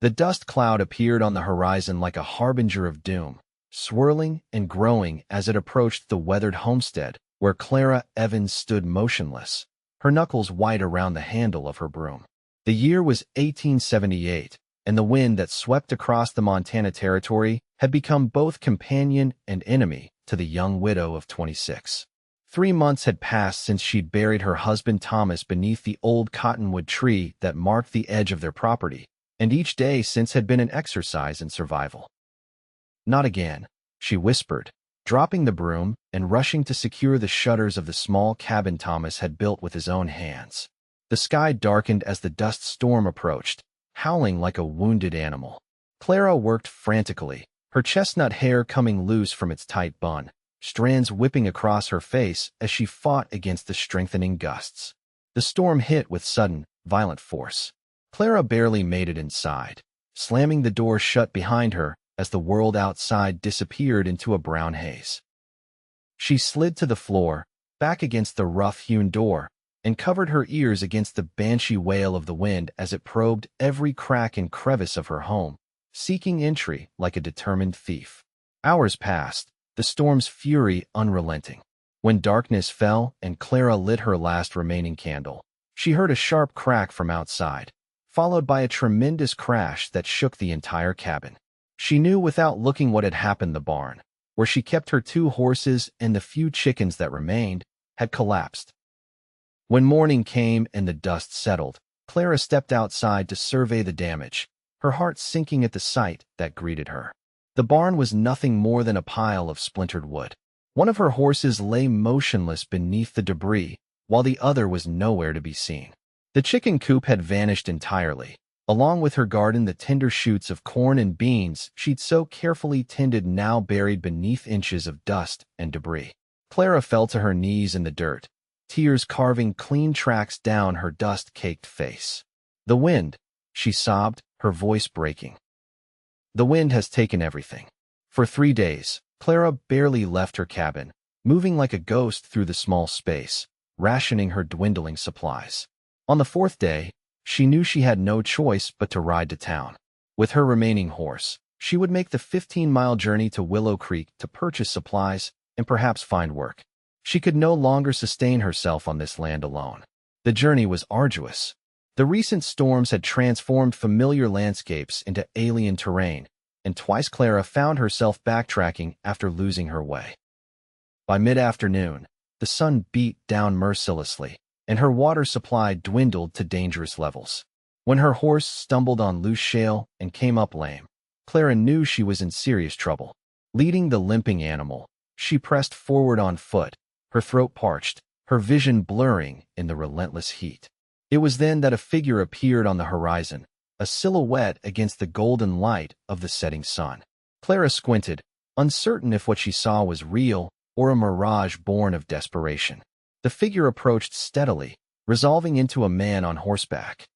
The dust cloud appeared on the horizon like a harbinger of doom, swirling and growing as it approached the weathered homestead, where Clara Evans stood motionless, her knuckles white around the handle of her broom. The year was 1878, and the wind that swept across the Montana Territory had become both companion and enemy to the young widow of 26. 3 months had passed since she'd buried her husband Thomas beneath the old cottonwood tree that marked the edge of their property, and each day since had been an exercise in survival. "Not again," she whispered, dropping the broom and rushing to secure the shutters of the small cabin Thomas had built with his own hands. The sky darkened as the dust storm approached, howling like a wounded animal. Clara worked frantically, her chestnut hair coming loose from its tight bun, strands whipping across her face as she fought against the strengthening gusts. The storm hit with sudden, violent force. Clara barely made it inside, slamming the door shut behind her as the world outside disappeared into a brown haze. She slid to the floor, back against the rough-hewn door, and covered her ears against the banshee wail of the wind as it probed every crack and crevice of her home, seeking entry like a determined thief. Hours passed, the storm's fury unrelenting. When darkness fell and Clara lit her last remaining candle, she heard a sharp crack from outside, followed by a tremendous crash that shook the entire cabin. She knew without looking what had happened. The barn, where she kept her 2 horses and the few chickens that remained, had collapsed. When morning came and the dust settled, Clara stepped outside to survey the damage, her heart sinking at the sight that greeted her. The barn was nothing more than a pile of splintered wood. One of her horses lay motionless beneath the debris, while the other was nowhere to be seen. The chicken coop had vanished entirely, along with her garden. The tender shoots of corn and beans she'd so carefully tended now buried beneath inches of dust and debris. Clara fell to her knees in the dirt, tears carving clean tracks down her dust-caked face. "The wind," she sobbed, her voice breaking. "The wind has taken everything." For 3 days, Clara barely left her cabin, moving like a ghost through the small space, rationing her dwindling supplies. On the 4th day, she knew she had no choice but to ride to town. With her remaining horse, she would make the 15-mile journey to Willow Creek to purchase supplies and perhaps find work. She could no longer sustain herself on this land alone. The journey was arduous. The recent storms had transformed familiar landscapes into alien terrain, and twice Clara found herself backtracking after losing her way. By mid-afternoon, the sun beat down mercilessly, and her water supply dwindled to dangerous levels. When her horse stumbled on loose shale and came up lame, Clara knew she was in serious trouble. Leading the limping animal, she pressed forward on foot, her throat parched, her vision blurring in the relentless heat. It was then that a figure appeared on the horizon, a silhouette against the golden light of the setting sun. Clara squinted, uncertain if what she saw was real or a mirage born of desperation. The figure approached steadily, resolving into a man on horseback.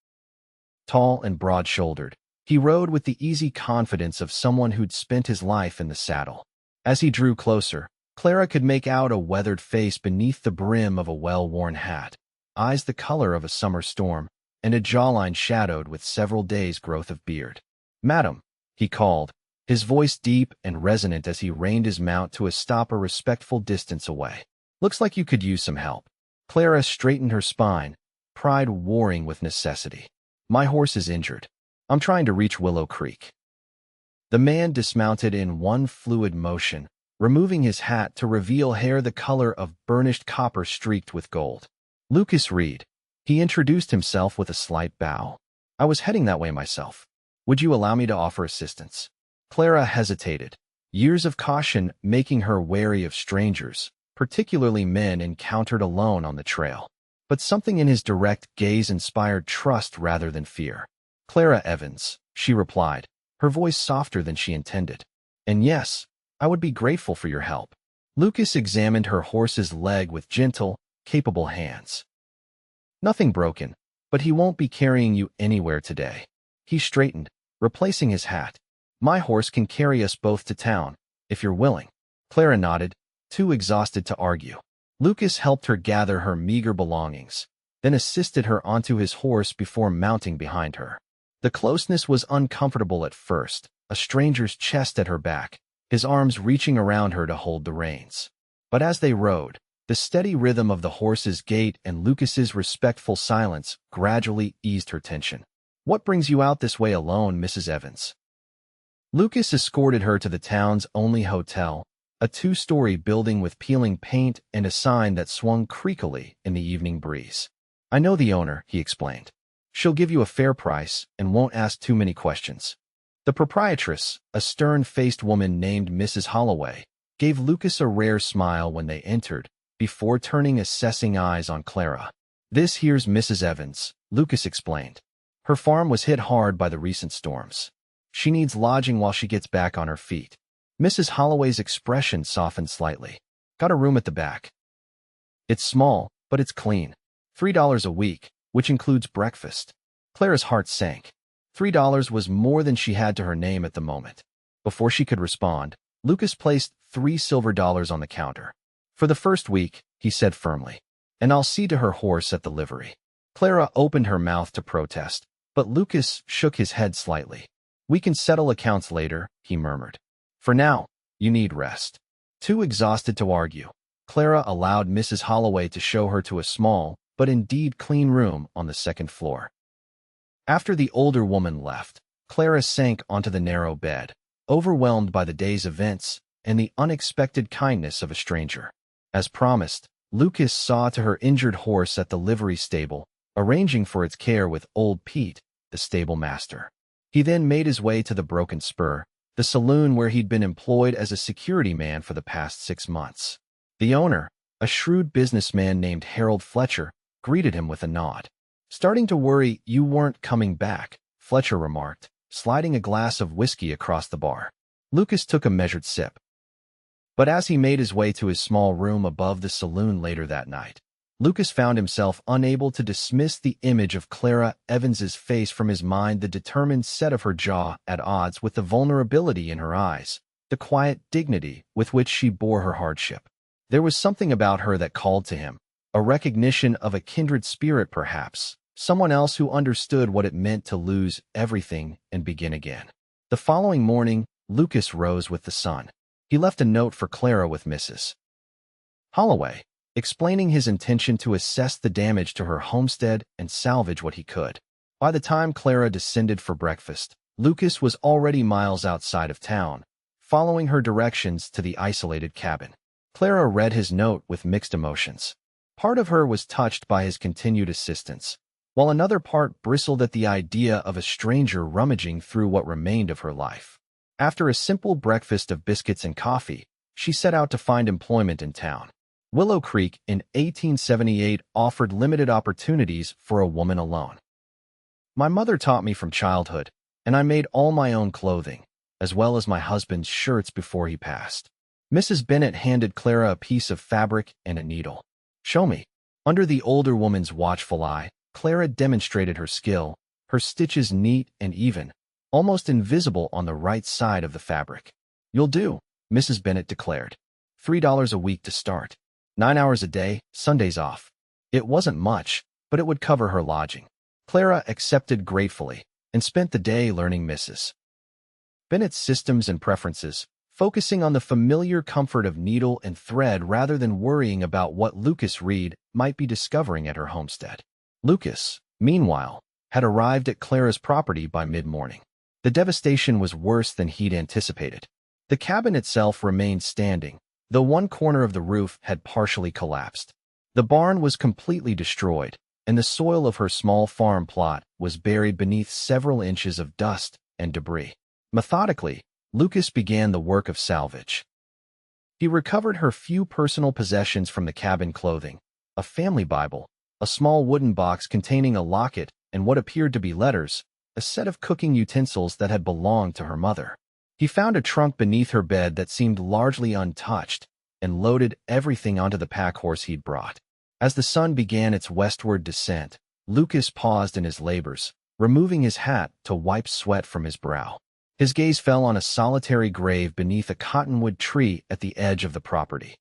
Tall and broad-shouldered, he rode with the easy confidence of someone who'd spent his life in the saddle. As he drew closer, Clara could make out a weathered face beneath the brim of a well-worn hat, eyes the color of a summer storm, and a jawline shadowed with several days' growth of beard. "Madam," he called, his voice deep and resonant as he reined his mount to a stop a respectful distance away. "Looks like you could use some help." Clara straightened her spine, pride warring with necessity. "My horse is injured. I'm trying to reach Willow Creek." The man dismounted in one fluid motion, removing his hat to reveal hair the color of burnished copper streaked with gold. "Lucas Reed." He introduced himself with a slight bow. "I was heading that way myself. Would you allow me to offer assistance?" Clara hesitated, years of caution making her wary of strangers, particularly men encountered alone on the trail. But something in his direct gaze inspired trust rather than fear. "Clara Evans," she replied, her voice softer than she intended. "And yes, I would be grateful for your help." Lucas examined her horse's leg with gentle, capable hands. "Nothing broken, but he won't be carrying you anywhere today." He straightened, replacing his hat. "My horse can carry us both to town, if you're willing." Clara nodded, too exhausted to argue. Lucas helped her gather her meager belongings, then assisted her onto his horse before mounting behind her. The closeness was uncomfortable at first, a stranger's chest at her back, his arms reaching around her to hold the reins. But as they rode, the steady rhythm of the horse's gait and Lucas's respectful silence gradually eased her tension. "What brings you out this way alone, Mrs. Evans?" Lucas escorted her to the town's only hotel, a two-story building with peeling paint and a sign that swung creakily in the evening breeze. "I know the owner," he explained. "She'll give you a fair price and won't ask too many questions." The proprietress, a stern-faced woman named Mrs. Holloway, gave Lucas a rare smile when they entered, before turning assessing eyes on Clara. "This here's Mrs. Evans," Lucas explained. "Her farm was hit hard by the recent storms. She needs lodging while she gets back on her feet." Mrs. Holloway's expression softened slightly. "Got a room at the back. It's small, but it's clean. $3 a week, which includes breakfast." Clara's heart sank. $3 was more than she had to her name at the moment. Before she could respond, Lucas placed $3 on the counter. "For the first week," he said firmly, "and I'll see to her horse at the livery." Clara opened her mouth to protest, but Lucas shook his head slightly. "We can settle accounts later," he murmured. "For now, you need rest." Too exhausted to argue, Clara allowed Mrs. Holloway to show her to a small, but indeed clean room on the second floor. After the older woman left, Clara sank onto the narrow bed, overwhelmed by the day's events and the unexpected kindness of a stranger. As promised, Lucas saw to her injured horse at the livery stable, arranging for its care with old Pete, the stable master. He then made his way to the Broken Spur, the saloon where he'd been employed as a security man for the past 6 months. The owner, a shrewd businessman named Harold Fletcher, greeted him with a nod. "Starting to worry you weren't coming back," Fletcher remarked, sliding a glass of whiskey across the bar. Lucas took a measured sip. But as he made his way to his small room above the saloon later that night, Lucas found himself unable to dismiss the image of Clara Evans's face from his mind, the determined set of her jaw at odds with the vulnerability in her eyes, the quiet dignity with which she bore her hardship. There was something about her that called to him, a recognition of a kindred spirit perhaps, someone else who understood what it meant to lose everything and begin again. The following morning, Lucas rose with the sun. He left a note for Clara with Mrs. Holloway, explaining his intention to assess the damage to her homestead and salvage what he could. By the time Clara descended for breakfast, Lucas was already miles outside of town, following her directions to the isolated cabin. Clara read his note with mixed emotions. Part of her was touched by his continued assistance, while another part bristled at the idea of a stranger rummaging through what remained of her life. After a simple breakfast of biscuits and coffee, she set out to find employment in town. Willow Creek in 1878 offered limited opportunities for a woman alone. "My mother taught me from childhood, and I made all my own clothing, as well as my husband's shirts before he passed." Mrs. Bennett handed Clara a piece of fabric and a needle. "Show me." Under the older woman's watchful eye, Clara demonstrated her skill, her stitches neat and even, almost invisible on the right side of the fabric. "You'll do," Mrs. Bennett declared. $3 a week to start. 9 hours a day, Sundays off. It wasn't much, but it would cover her lodging. Clara accepted gratefully and spent the day learning Mrs. Bennett's systems and preferences, focusing on the familiar comfort of needle and thread rather than worrying about what Lucas Reed might be discovering at her homestead. Lucas, meanwhile, had arrived at Clara's property by mid-morning. The devastation was worse than he'd anticipated. The cabin itself remained standing, though one corner of the roof had partially collapsed. The barn was completely destroyed, and the soil of her small farm plot was buried beneath several inches of dust and debris. Methodically, Lucas began the work of salvage. He recovered her few personal possessions from the cabin: clothing, a family Bible, a small wooden box containing a locket and what appeared to be letters, a set of cooking utensils that had belonged to her mother. He found a trunk beneath her bed that seemed largely untouched and loaded everything onto the pack horse he'd brought. As the sun began its westward descent, Lucas paused in his labors, removing his hat to wipe sweat from his brow. His gaze fell on a solitary grave beneath a cottonwood tree at the edge of the property.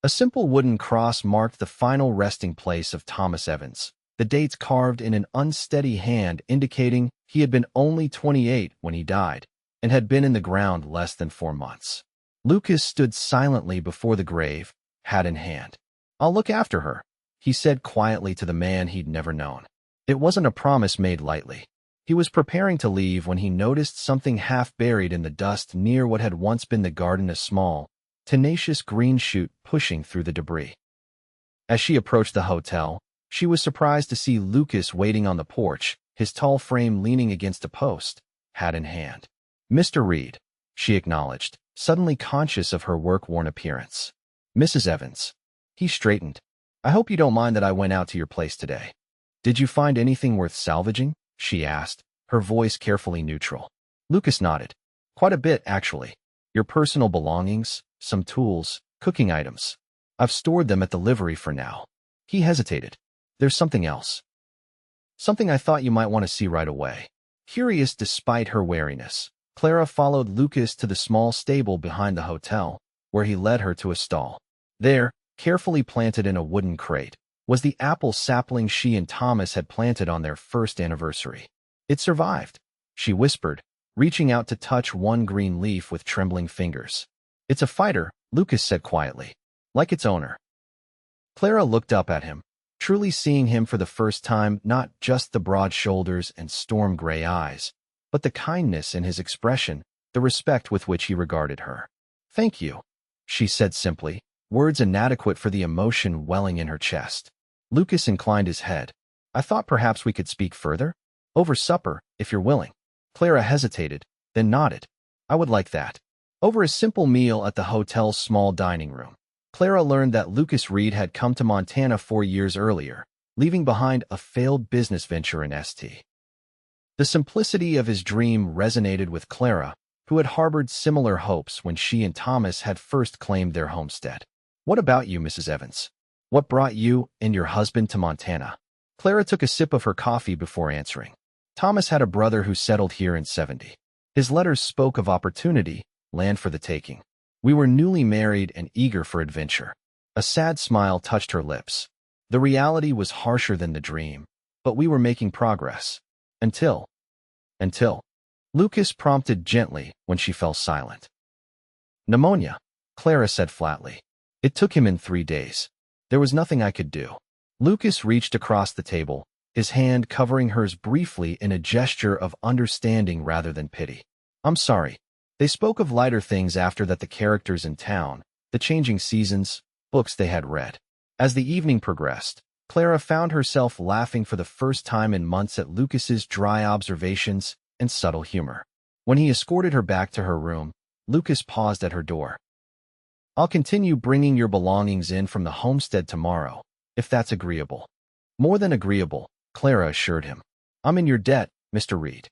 A simple wooden cross marked the final resting place of Thomas Evans, the dates carved in an unsteady hand indicating he had been only 28 when he died and had been in the ground less than 4 months. Lucas stood silently before the grave, hat in hand. "I'll look after her," he said quietly to the man he'd never known. It wasn't a promise made lightly. He was preparing to leave when he noticed something half buried in the dust near what had once been the garden, a small, tenacious green shoot pushing through the debris. As she approached the hotel, she was surprised to see Lucas waiting on the porch, his tall frame leaning against a post, hat in hand. "Mr. Reed," she acknowledged, suddenly conscious of her work-worn appearance. "Mrs. Evans." He straightened. "I hope you don't mind that I went out to your place today." "Did you find anything worth salvaging?" she asked, her voice carefully neutral. Lucas nodded. "Quite a bit, actually. Your personal belongings, some tools, cooking items. I've stored them at the livery for now." He hesitated. "There's something else. Something I thought you might want to see right away." Curious despite her wariness, Clara followed Lucas to the small stable behind the hotel, where he led her to a stall. There, carefully planted in a wooden crate, was the apple sapling she and Thomas had planted on their first anniversary. "It survived," she whispered, reaching out to touch one green leaf with trembling fingers. "It's a fighter," Lucas said quietly, "like its owner." Clara looked up at him, truly seeing him for the first time, not just the broad shoulders and storm-gray eyes, but the kindness in his expression, the respect with which he regarded her. "Thank you," she said simply, words inadequate for the emotion welling in her chest. Lucas inclined his head. "I thought perhaps we could speak further? Over supper, if you're willing." Clara hesitated, then nodded. "I would like that." Over a simple meal at the hotel's small dining room, Clara learned that Lucas Reed had come to Montana 4 years earlier, leaving behind a failed business venture in St. The simplicity of his dream resonated with Clara, who had harbored similar hopes when she and Thomas had first claimed their homestead. "What about you, Mrs. Evans? What brought you and your husband to Montana?" Clara took a sip of her coffee before answering. "Thomas had a brother who settled here in '70. His letters spoke of opportunity, land for the taking. We were newly married and eager for adventure." A sad smile touched her lips. "The reality was harsher than the dream, but we were making progress. Until. Lucas prompted gently when she fell silent. "Pneumonia," Clara said flatly. "It took him in 3 days. There was nothing I could do." Lucas reached across the table, his hand covering hers briefly in a gesture of understanding rather than pity. "I'm sorry." They spoke of lighter things after that, the characters in town, the changing seasons, books they had read. As the evening progressed, Clara found herself laughing for the first time in months at Lucas's dry observations and subtle humor. When he escorted her back to her room, Lucas paused at her door. "I'll continue bringing your belongings in from the homestead tomorrow, if that's agreeable." "More than agreeable," Clara assured him. "I'm in your debt, Mr. Reed."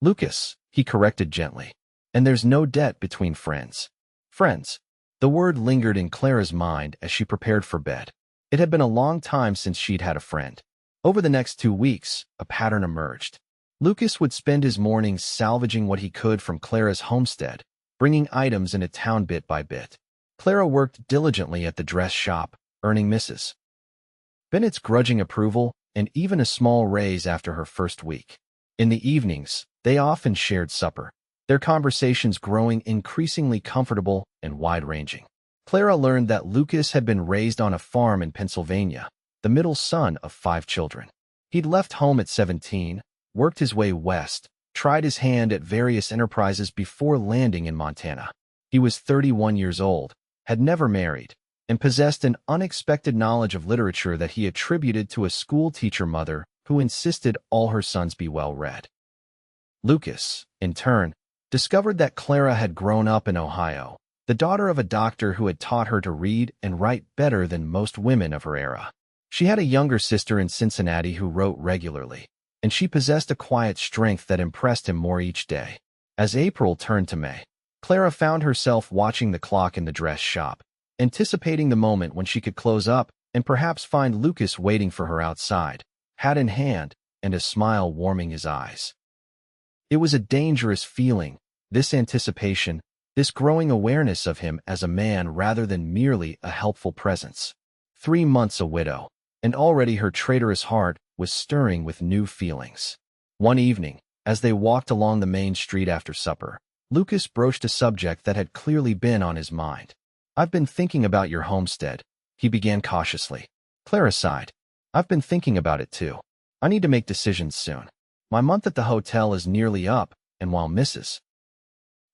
"Lucas," he corrected gently. "And there's no debt between friends." Friends. The word lingered in Clara's mind as she prepared for bed. It had been a long time since she'd had a friend. Over the next 2 weeks, a pattern emerged. Lucas would spend his mornings salvaging what he could from Clara's homestead, bringing items into town bit by bit. Clara worked diligently at the dress shop, earning Mrs. Bennett's grudging approval and even a small raise after her first week. In the evenings, they often shared supper, their conversations growing increasingly comfortable and wide-ranging. Clara learned that Lucas had been raised on a farm in Pennsylvania, the middle son of 5 children. He'd left home at 17, worked his way west, tried his hand at various enterprises before landing in Montana. He was 31 years old, had never married, and possessed an unexpected knowledge of literature that he attributed to a school-teacher mother who insisted all her sons be well-read. Lucas, in turn, discovered that Clara had grown up in Ohio, the daughter of a doctor who had taught her to read and write better than most women of her era. She had a younger sister in Cincinnati who wrote regularly, and she possessed a quiet strength that impressed him more each day. As April turned to May, Clara found herself watching the clock in the dress shop, anticipating the moment when she could close up and perhaps find Lucas waiting for her outside, hat in hand, and a smile warming his eyes. It was a dangerous feeling, this anticipation, this growing awareness of him as a man rather than merely a helpful presence. 3 months a widow, and already her traitorous heart was stirring with new feelings. One evening, as they walked along the main street after supper, Lucas broached a subject that had clearly been on his mind. "I've been thinking about your homestead," he began cautiously. Clara sighed. "I've been thinking about it too. I need to make decisions soon. My month at the hotel is nearly up, and while Mrs.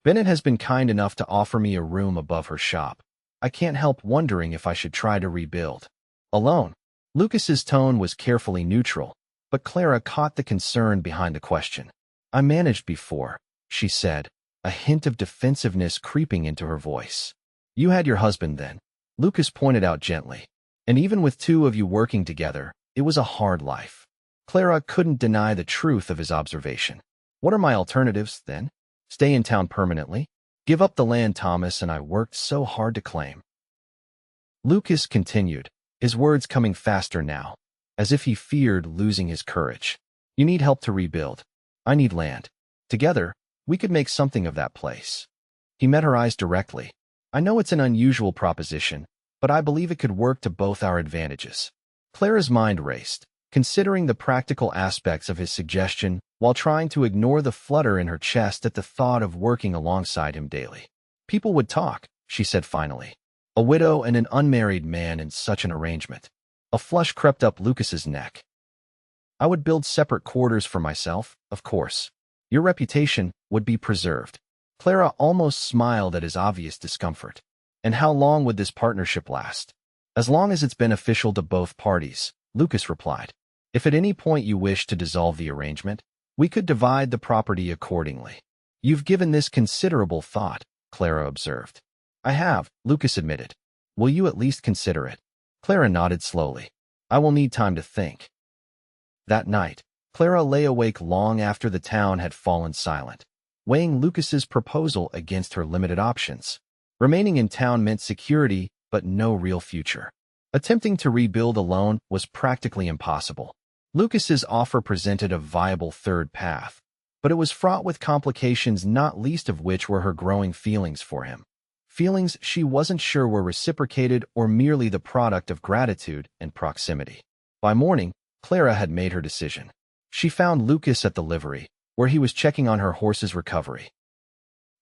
Bennett has been kind enough to offer me a room above her shop, I can't help wondering if I should try to rebuild alone." Lucas's tone was carefully neutral, but Clara caught the concern behind the question. "I managed before," she said, a hint of defensiveness creeping into her voice. "You had your husband then," Lucas pointed out gently. "And even with two of you working together, it was a hard life." Clara couldn't deny the truth of his observation. "What are my alternatives, then? Stay in town permanently? Give up the land Thomas and I worked so hard to claim?" Lucas continued, his words coming faster now, as if he feared losing his courage. "You need help to rebuild. I need land. Together, we could make something of that place." He met her eyes directly. "I know it's an unusual proposition, but I believe it could work to both our advantages." Clara's mind raced, considering the practical aspects of his suggestion while trying to ignore the flutter in her chest at the thought of working alongside him daily. "People would talk," she said finally. "A widow and an unmarried man in such an arrangement." A flush crept up Lucas's neck. "I would build separate quarters for myself, of course. Your reputation would be preserved." Clara almost smiled at his obvious discomfort. "And how long would this partnership last?" "As long as it's beneficial to both parties," Lucas replied. "If at any point you wish to dissolve the arrangement, we could divide the property accordingly." "You've given this considerable thought," Clara observed. "I have," Lucas admitted. "Will you at least consider it?" Clara nodded slowly. "I will need time to think." That night, Clara lay awake long after the town had fallen silent, weighing Lucas's proposal against her limited options. Remaining in town meant security, but no real future. Attempting to rebuild alone was practically impossible. Lucas's offer presented a viable third path, but it was fraught with complications, not least of which were her growing feelings for him. Feelings she wasn't sure were reciprocated or merely the product of gratitude and proximity. By morning, Clara had made her decision. She found Lucas at the livery, where he was checking on her horse's recovery.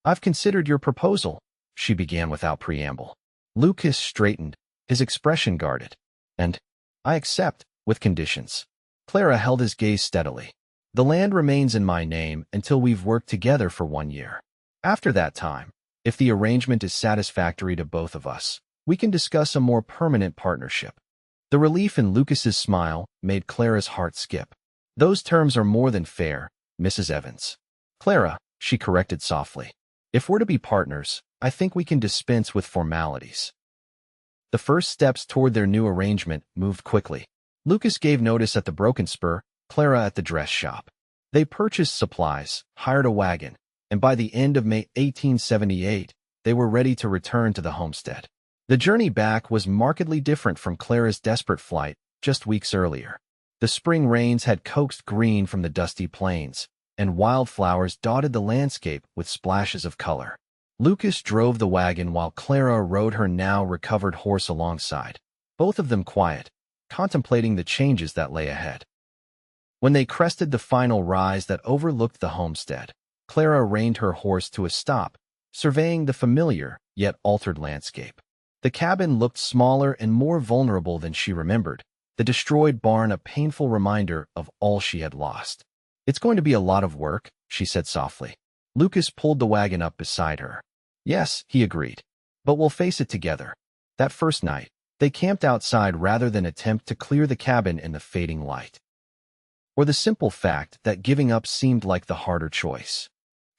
"I've considered your proposal," she began without preamble. Lucas straightened, his expression guarded. "And I accept, with conditions." Clara held his gaze steadily. "The land remains in my name until we've worked together for 1 year. After that time, if the arrangement is satisfactory to both of us, we can discuss a more permanent partnership." The relief in Lucas's smile made Clara's heart skip. "Those terms are more than fair, Mrs. Evans." "Clara," she corrected softly, "if we're to be partners, I think we can dispense with formalities." The first steps toward their new arrangement moved quickly. Lucas gave notice at the Broken Spur, Clara at the dress shop. They purchased supplies, hired a wagon, and by the end of May 1878, they were ready to return to the homestead. The journey back was markedly different from Clara's desperate flight just weeks earlier. The spring rains had coaxed green from the dusty plains, and wildflowers dotted the landscape with splashes of color. Lucas drove the wagon while Clara rode her now recovered horse alongside, both of them quiet, contemplating the changes that lay ahead. When they crested the final rise that overlooked the homestead, Clara reined her horse to a stop, surveying the familiar yet altered landscape. The cabin looked smaller and more vulnerable than she remembered, the destroyed barn a painful reminder of all she had lost. "It's going to be a lot of work," she said softly. Lucas pulled the wagon up beside her. "Yes," he agreed, "but we'll face it together." That first night, they camped outside rather than attempt to clear the cabin in the fading light. Or the simple fact that giving up seemed like the harder choice.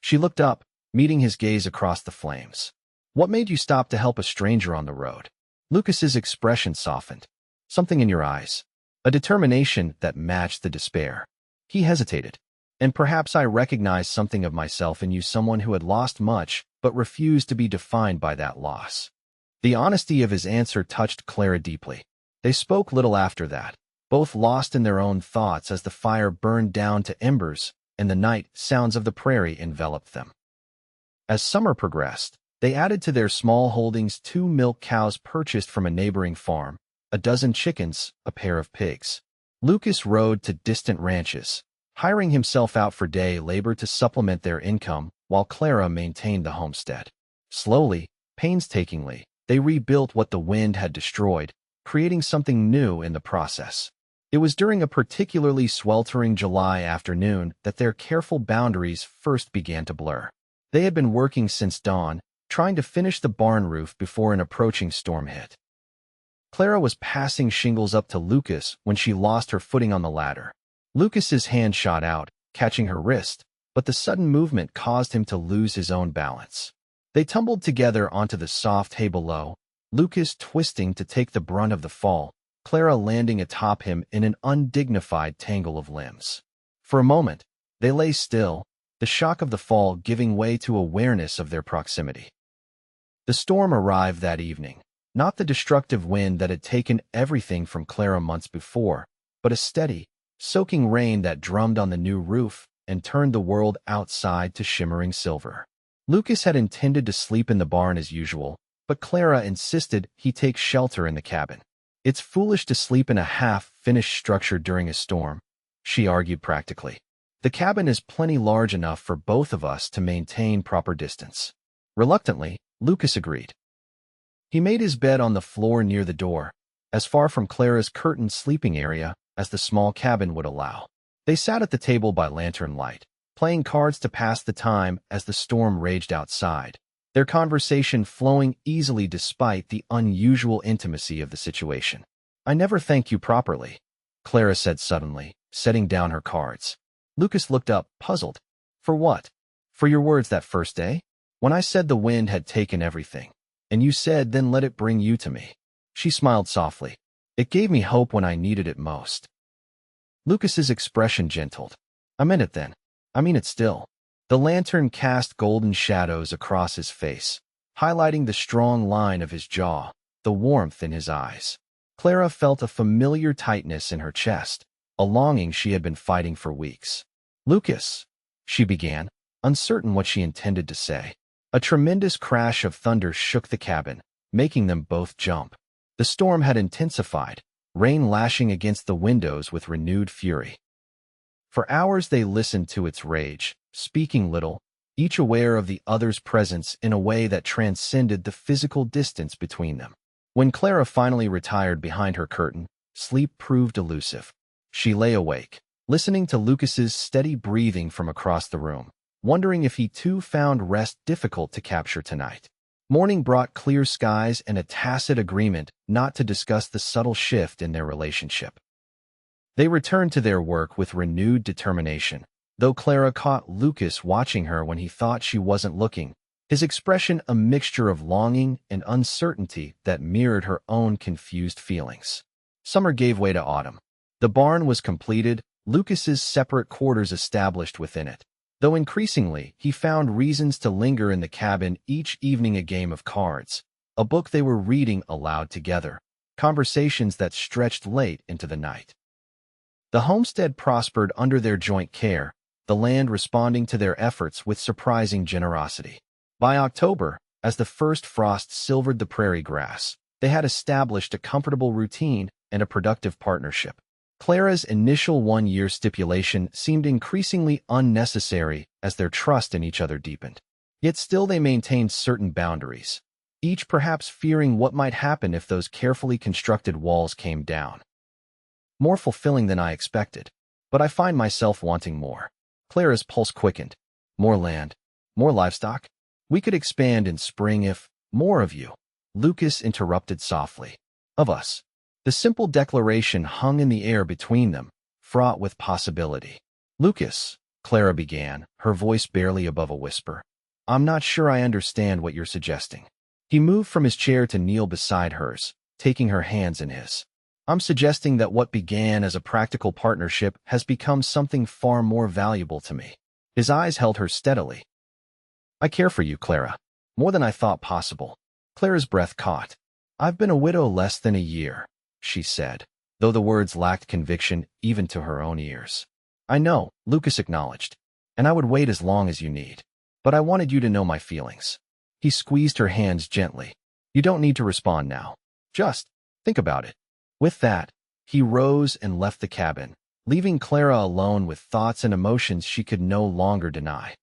She looked up, meeting his gaze across the flames. "What made you stop to help a stranger on the road?" Lucas's expression softened. "Something in your eyes. A determination that matched the despair." He hesitated. "And perhaps I recognized something of myself in you, someone who had lost much but refused to be defined by that loss." The honesty of his answer touched Clara deeply. They spoke little after that, both lost in their own thoughts as the fire burned down to embers and the night sounds of the prairie enveloped them. As summer progressed, they added to their small holdings 2 milk cows purchased from a neighboring farm, a dozen chickens, a pair of pigs. Lucas rode to distant ranches, hiring himself out for day labor to supplement their income while Clara maintained the homestead. Slowly, painstakingly, they rebuilt what the wind had destroyed, creating something new in the process. It was during a particularly sweltering July afternoon that their careful boundaries first began to blur. They had been working since dawn, trying to finish the barn roof before an approaching storm hit. Clara was passing shingles up to Lucas when she lost her footing on the ladder. Lucas's hand shot out, catching her wrist, but the sudden movement caused him to lose his own balance. They tumbled together onto the soft hay below, Lucas twisting to take the brunt of the fall, Clara landing atop him in an undignified tangle of limbs. For a moment, they lay still, the shock of the fall giving way to awareness of their proximity. The storm arrived that evening, not the destructive wind that had taken everything from Clara months before, but a steady, soaking rain that drummed on the new roof and turned the world outside to shimmering silver. Lucas had intended to sleep in the barn as usual, but Clara insisted he take shelter in the cabin. It's foolish to sleep in a half-finished structure during a storm, she argued practically. The cabin is plenty large enough for both of us to maintain proper distance. Reluctantly, Lucas agreed. He made his bed on the floor near the door, as far from Clara's curtained sleeping area as the small cabin would allow. They sat at the table by lantern light, playing cards to pass the time as the storm raged outside, their conversation flowing easily despite the unusual intimacy of the situation. "I never thanked you properly," Clara said suddenly, setting down her cards. Lucas looked up, puzzled. "For what? For your words that first day? When I said the wind had taken everything, and you said then let it bring you to me." She smiled softly. "It gave me hope when I needed it most." Lucas's expression gentled. "I meant it then. I mean it still." The lantern cast golden shadows across his face, highlighting the strong line of his jaw, the warmth in his eyes. Clara felt a familiar tightness in her chest, a longing she had been fighting for weeks. "Lucas," she began, uncertain what she intended to say. A tremendous crash of thunder shook the cabin, making them both jump. The storm had intensified, rain lashing against the windows with renewed fury. For hours they listened to its rage, speaking little, each aware of the other's presence in a way that transcended the physical distance between them. When Clara finally retired behind her curtain, sleep proved elusive. She lay awake, listening to Lucas's steady breathing from across the room, wondering if he too found rest difficult to capture tonight. Morning brought clear skies and a tacit agreement not to discuss the subtle shift in their relationship. They returned to their work with renewed determination, though Clara caught Lucas watching her when he thought she wasn't looking, his expression a mixture of longing and uncertainty that mirrored her own confused feelings. Summer gave way to autumn. The barn was completed, Lucas's separate quarters established within it. Though increasingly, he found reasons to linger in the cabin each evening, a game of cards, a book they were reading aloud together, conversations that stretched late into the night. The homestead prospered under their joint care, the land responding to their efforts with surprising generosity. By October, as the first frost silvered the prairie grass, they had established a comfortable routine and a productive partnership. Clara's initial one-year stipulation seemed increasingly unnecessary as their trust in each other deepened. Yet still they maintained certain boundaries, each perhaps fearing what might happen if those carefully constructed walls came down. "More fulfilling than I expected, but I find myself wanting more." Clara's pulse quickened. "More land, more livestock? We could expand in spring if—" "More of you," Lucas interrupted softly. "Of us." The simple declaration hung in the air between them, fraught with possibility. "Lucas," Clara began, her voice barely above a whisper, "I'm not sure I understand what you're suggesting." He moved from his chair to kneel beside hers, taking her hands in his. "I'm suggesting that what began as a practical partnership has become something far more valuable to me." His eyes held her steadily. "I care for you, Clara, more than I thought possible." Clara's breath caught. "I've been a widow less than a year," she said, though the words lacked conviction even to her own ears. "I know," Lucas acknowledged, "and I would wait as long as you need. But I wanted you to know my feelings." He squeezed her hands gently. "You don't need to respond now. Just think about it." With that, He rose and left the cabin, leaving Clara alone with thoughts and emotions she could no longer deny.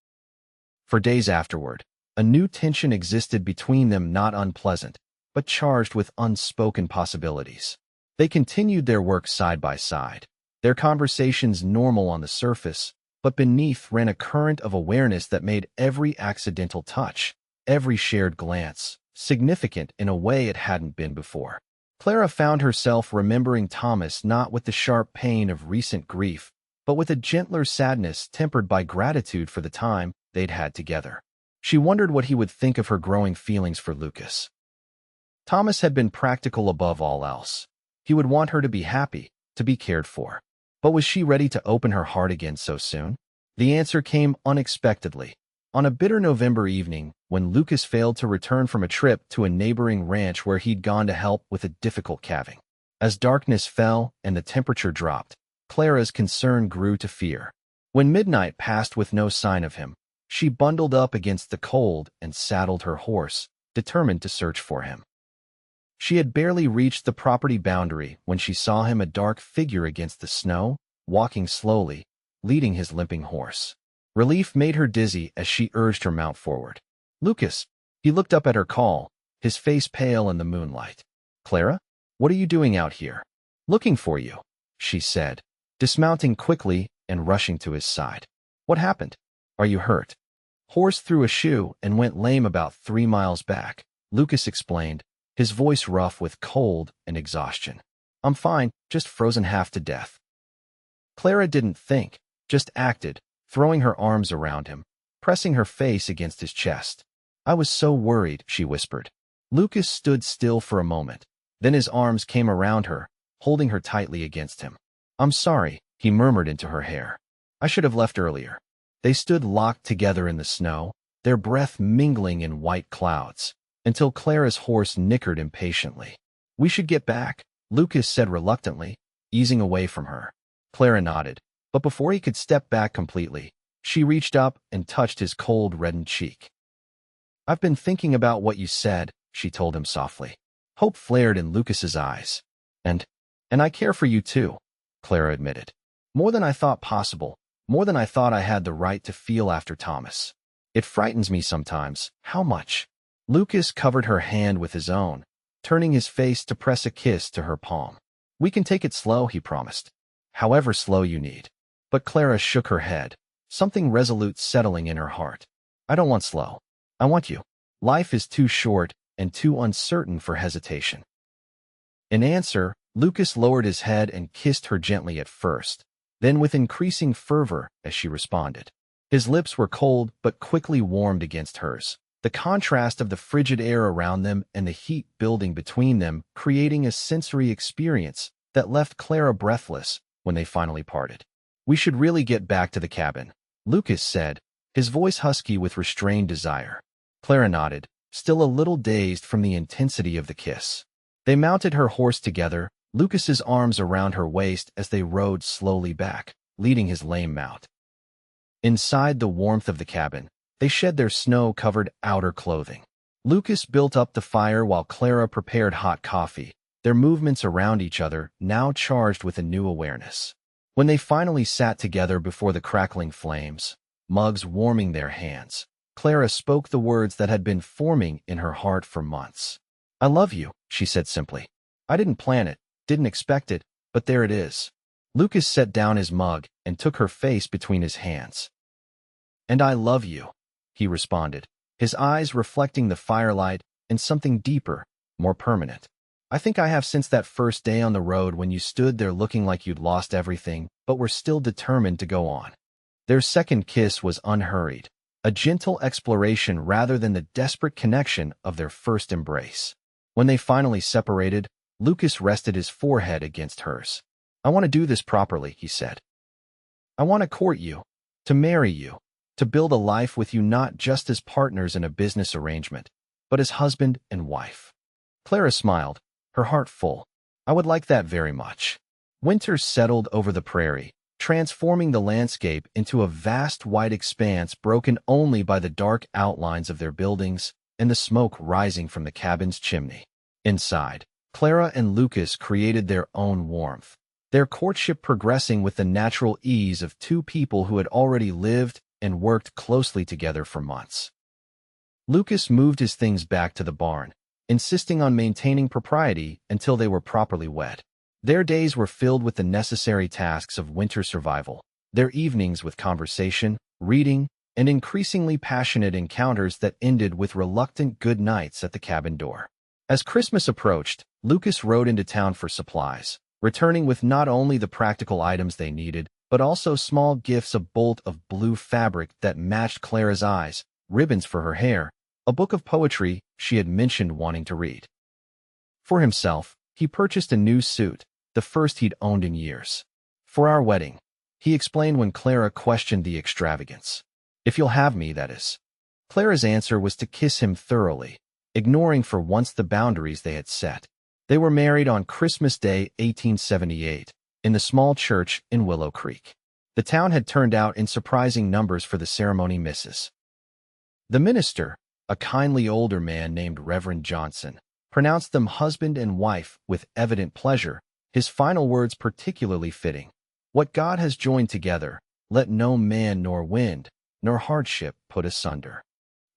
For days afterward, a new tension existed between them, not unpleasant, but charged with unspoken possibilities. They continued their work side by side, their conversations normal on the surface, but beneath ran a current of awareness that made every accidental touch, every shared glance, significant in a way it hadn't been before. Clara found herself remembering Thomas not with the sharp pain of recent grief, but with a gentler sadness tempered by gratitude for the time they'd had together. She wondered what he would think of her growing feelings for Lucas. Thomas had been practical above all else. He would want her to be happy, to be cared for. But was she ready to open her heart again so soon? The answer came unexpectedly. On a bitter November evening, when Lucas failed to return from a trip to a neighboring ranch where he'd gone to help with a difficult calving. As darkness fell and the temperature dropped, Clara's concern grew to fear. When midnight passed with no sign of him, she bundled up against the cold and saddled her horse, determined to search for him. She had barely reached the property boundary when she saw him, a dark figure against the snow, walking slowly, leading his limping horse. Relief made her dizzy as she urged her mount forward. Lucas! He looked up at her call, his face pale in the moonlight. Clara? What are you doing out here? Looking for you, she said, dismounting quickly and rushing to his side. What happened? Are you hurt? Horse threw a shoe and went lame about 3 miles back, Lucas explained, his voice rough with cold and exhaustion. I'm fine, just frozen half to death. Clara didn't think, just acted, throwing her arms around him, pressing her face against his chest. I was so worried, she whispered. Lucas stood still for a moment. Then his arms came around her, holding her tightly against him. I'm sorry, he murmured into her hair. I should have left earlier. They stood locked together in the snow, their breath mingling in white clouds, until Clara's horse nickered impatiently. We should get back, Lucas said reluctantly, easing away from her. Clara nodded, but before he could step back completely, she reached up and touched his cold, reddened cheek. I've been thinking about what you said, she told him softly. Hope flared in Lucas's eyes. And I care for you too, Clara admitted. More than I thought possible, more than I thought I had the right to feel after Thomas. It frightens me sometimes, how much. Lucas covered her hand with his own, turning his face to press a kiss to her palm. We can take it slow, he promised. However slow you need. But Clara shook her head, something resolute settling in her heart. I don't want slow. I want you. Life is too short and too uncertain for hesitation. In answer, Lucas lowered his head and kissed her gently at first, then with increasing fervor as she responded. His lips were cold but quickly warmed against hers, the contrast of the frigid air around them and the heat building between them creating a sensory experience that left Clara breathless when they finally parted. We should really get back to the cabin, Lucas said, his voice husky with restrained desire. Clara nodded, still a little dazed from the intensity of the kiss. They mounted her horse together, Lucas's arms around her waist as they rode slowly back, leading his lame mount. Inside the warmth of the cabin, they shed their snow-covered outer clothing. Lucas built up the fire while Clara prepared hot coffee, their movements around each other now charged with a new awareness. When they finally sat together before the crackling flames, mugs warming their hands, Clara spoke the words that had been forming in her heart for months. I love you, she said simply. I didn't plan it, didn't expect it, but there it is. Lucas set down his mug and took her face between his hands. And I love you, he responded, his eyes reflecting the firelight and something deeper, more permanent. I think I have since that first day on the road when you stood there looking like you'd lost everything, but were still determined to go on. Their second kiss was unhurried, a gentle exploration rather than the desperate connection of their first embrace. When they finally separated, Lucas rested his forehead against hers. I want to do this properly, he said. I want to court you, to marry you, to build a life with you not just as partners in a business arrangement, but as husband and wife. Clara smiled, her heart full. I would like that very much. Winter settled over the prairie, transforming the landscape into a vast white expanse broken only by the dark outlines of their buildings and the smoke rising from the cabin's chimney. Inside, Clara and Lucas created their own warmth, their courtship progressing with the natural ease of two people who had already lived and worked closely together for months. Lucas moved his things back to the barn, insisting on maintaining propriety until they were properly wet. Their days were filled with the necessary tasks of winter survival, their evenings with conversation, reading, and increasingly passionate encounters that ended with reluctant good nights at the cabin door. As Christmas approached, Lucas rode into town for supplies, returning with not only the practical items they needed, but also small gifts: a bolt of blue fabric that matched Clara's eyes, ribbons for her hair, a book of poetry she had mentioned wanting to read. For himself, he purchased a new suit, the first he'd owned in years. "For our wedding," he explained when Clara questioned the extravagance. "If you'll have me, that is." Clara's answer was to kiss him thoroughly, ignoring for once the boundaries they had set. They were married on Christmas Day 1878, in the small church in Willow Creek. The town had turned out in surprising numbers for the ceremony. The minister, a kindly older man named Reverend Johnson, pronounced them husband and wife with evident pleasure, his final words particularly fitting. "What God has joined together, let no man nor wind, nor hardship put asunder."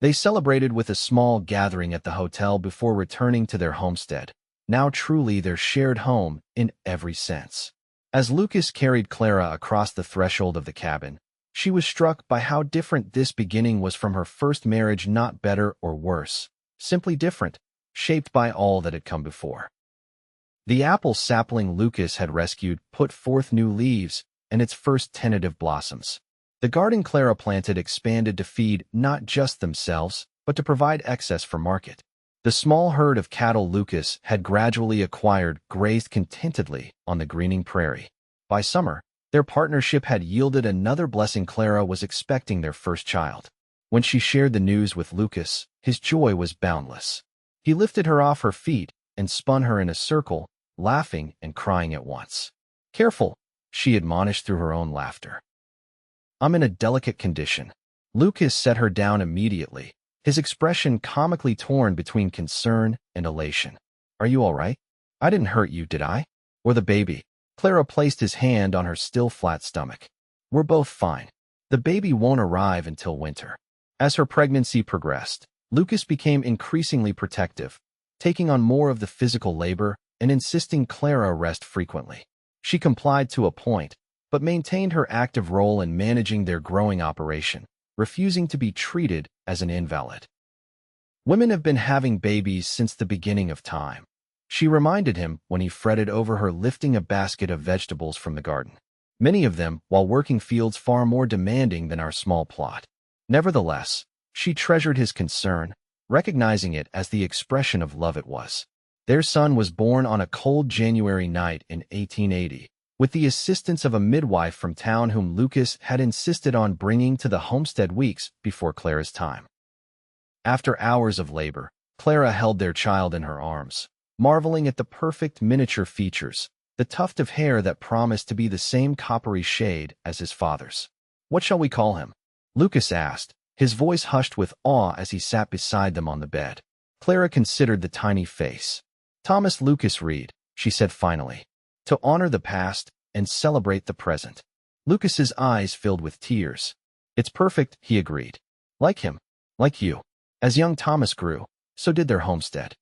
They celebrated with a small gathering at the hotel before returning to their homestead, now truly their shared home in every sense. As Lucas carried Clara across the threshold of the cabin, she was struck by how different this beginning was from her first marriage. Not better or worse, simply different, shaped by all that had come before. The apple sapling Lucas had rescued put forth new leaves and its first tentative blossoms. The garden Clara planted expanded to feed not just themselves, but to provide excess for market. The small herd of cattle Lucas had gradually acquired grazed contentedly on the greening prairie. By summer, their partnership had yielded another blessing. Clara was expecting their first child. When she shared the news with Lucas, his joy was boundless. He lifted her off her feet and spun her in a circle, laughing and crying at once. "Careful," she admonished through her own laughter. "I'm in a delicate condition." Lucas set her down immediately, his expression comically torn between concern and elation. "Are you all right? I didn't hurt you, did I? Or the baby?" Clara placed his hand on her still flat stomach. "We're both fine. The baby won't arrive until winter." As her pregnancy progressed, Lucas became increasingly protective, taking on more of the physical labor and insisting Clara rest frequently. She complied to a point, but maintained her active role in managing their growing operation, refusing to be treated as an invalid. "Women have been having babies since the beginning of time," she reminded him when he fretted over her lifting a basket of vegetables from the garden. "Many of them while working fields far more demanding than our small plot." Nevertheless, she treasured his concern, recognizing it as the expression of love it was. Their son was born on a cold January night in 1880, with the assistance of a midwife from town whom Lucas had insisted on bringing to the homestead weeks before Clara's time. After hours of labor, Clara held their child in her arms, marveling at the perfect miniature features, the tuft of hair that promised to be the same coppery shade as his father's. "What shall we call him?" Lucas asked, his voice hushed with awe as he sat beside them on the bed. Clara considered the tiny face. "Thomas Lucas Reed," she said finally, "to honor the past and celebrate the present." Lucas's eyes filled with tears. "It's perfect," he agreed. "Like him, like you." As young Thomas grew, so did their homestead.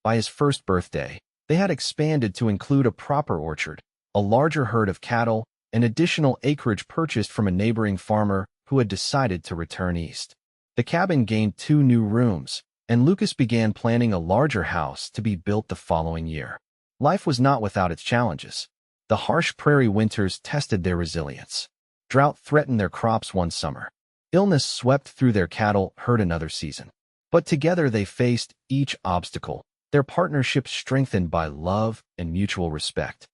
By his first birthday, they had expanded to include a proper orchard, a larger herd of cattle, and additional acreage purchased from a neighboring farmer who had decided to return east. The cabin gained 2 new rooms, and Lucas began planning a larger house to be built the following year. Life was not without its challenges. The harsh prairie winters tested their resilience. Drought threatened their crops one summer. Illness swept through their cattle herd another season. But together they faced each obstacle, their partnership strengthened by love and mutual respect.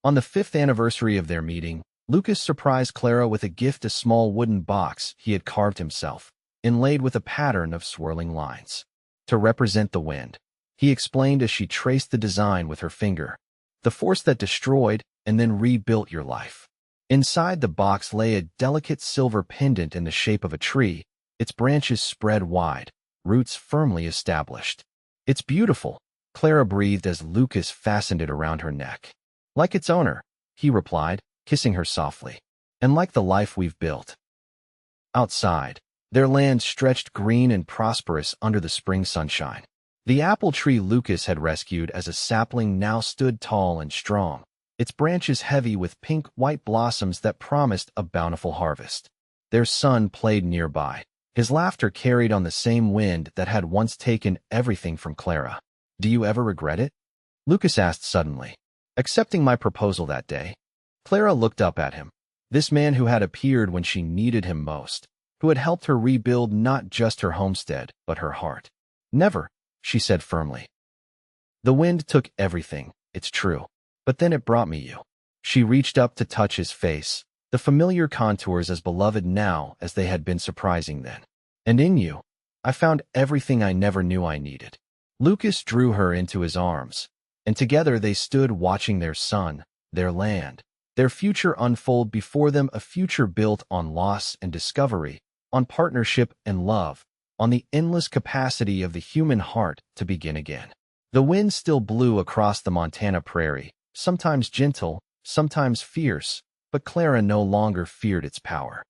On the 5th anniversary of their meeting, Lucas surprised Clara with a gift: a small wooden box he had carved himself, inlaid with a pattern of swirling lines. To represent the wind, he explained as she traced the design with her finger. "The force that destroyed and then rebuilt your life." Inside the box lay a delicate silver pendant in the shape of a tree, its branches spread wide, roots firmly established. "It's beautiful," Clara breathed as Lucas fastened it around her neck. Like its owner, he replied, kissing her softly. And like the life we've built. Outside, their land stretched green and prosperous under the spring sunshine. The apple tree Lucas had rescued as a sapling now stood tall and strong, its branches heavy with pink-white blossoms that promised a bountiful harvest. Their son played nearby. His laughter carried on the same wind that had once taken everything from Clara. Do you ever regret it? Lucas asked suddenly. Accepting my proposal that day. Clara looked up at him. This man who had appeared when she needed him most, who had helped her rebuild not just her homestead, but her heart. Never, she said firmly. The wind took everything, it's true, but then it brought me you. She reached up to touch his face, the familiar contours as beloved now as they had been surprising then. And in you, I found everything I never knew I needed. Lucas drew her into his arms, and together they stood watching their son, their land, their future unfold before them, a future built on loss and discovery, on partnership and love, on the endless capacity of the human heart to begin again. The wind still blew across the Montana prairie, sometimes gentle, sometimes fierce, but Clara no longer feared its power.